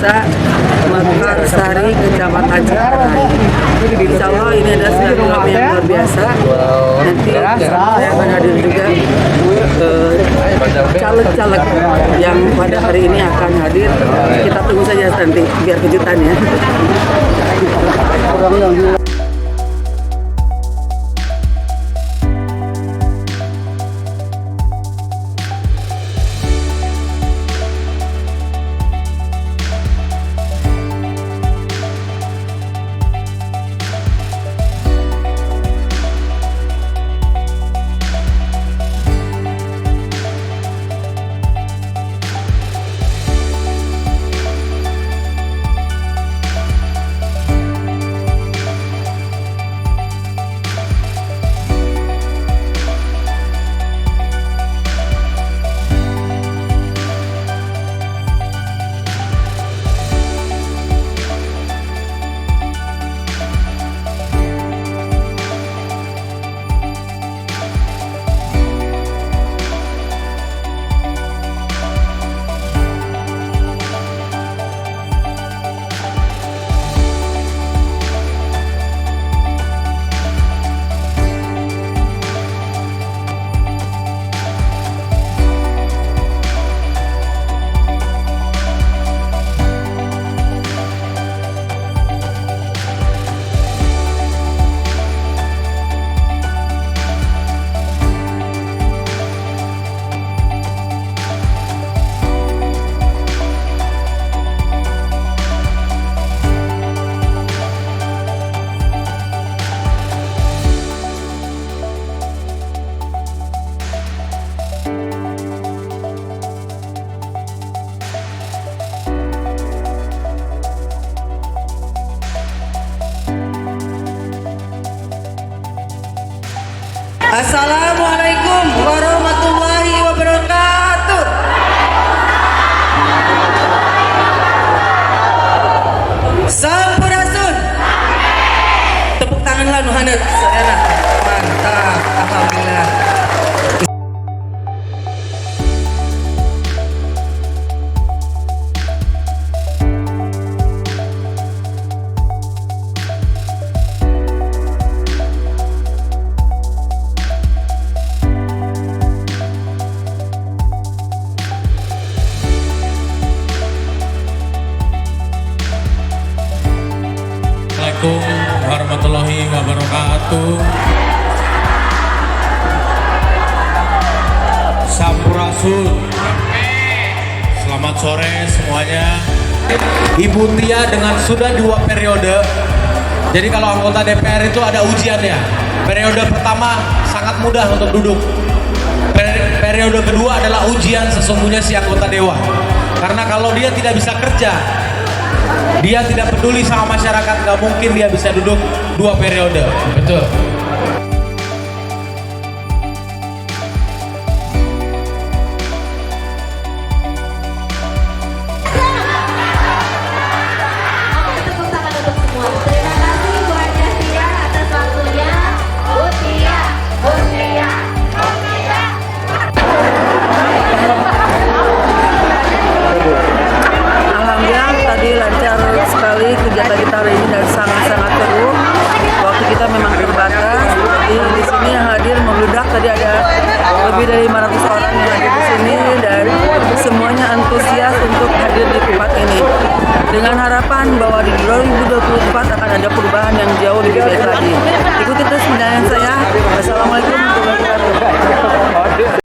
Desa Mekarsari, Kecamatan Cikarai. Insya Allah ini adalah silaturahmi yang luar biasa. Nanti saya akan hadir juga caleg-caleg yang pada hari ini akan hadir. Kita tunggu saja nanti biar kejutan ya. Assalamualaikum warahmatullahi wabarakatuh. Sampurasun. Tepuk tangan lah nuhana saudara. Mantap, alhamdulillah. Assalamualaikum warahmatullahi wabarakatuh. Sampurasun. Selamat sore semuanya. Ibu Tia dengan sudah 2 periode. Jadi kalau anggota DPR itu ada ujiannya. Periode pertama sangat mudah untuk duduk. Periode kedua adalah ujian sesungguhnya si anggota dewan. Karena kalau dia tidak bisa kerja, dia tidak peduli sama masyarakat, nggak mungkin dia bisa duduk 2 periode. Betul. Tepuk tangan untuk semua. Terima kasih Bu Hajah Tia atas waktunya. Bu Tia, Bu Tia, Bu Tia. Alhamdulillah tadi lancar sekali kegiatan kita hari ini dan sangat-sangat seru. Waktu kita memang terbatas. Jadi di sini yang hadir membludak tadi ada lebih dari 500 orang yang hadir di sini dan semuanya antusias untuk hadir di tempat ini. Dengan harapan bahwa di 2024 akan ada perubahan yang jauh lebih baik lagi. Ikuti terus penilaian saya. Wassalamualaikum warahmatullahi wabarakatuh.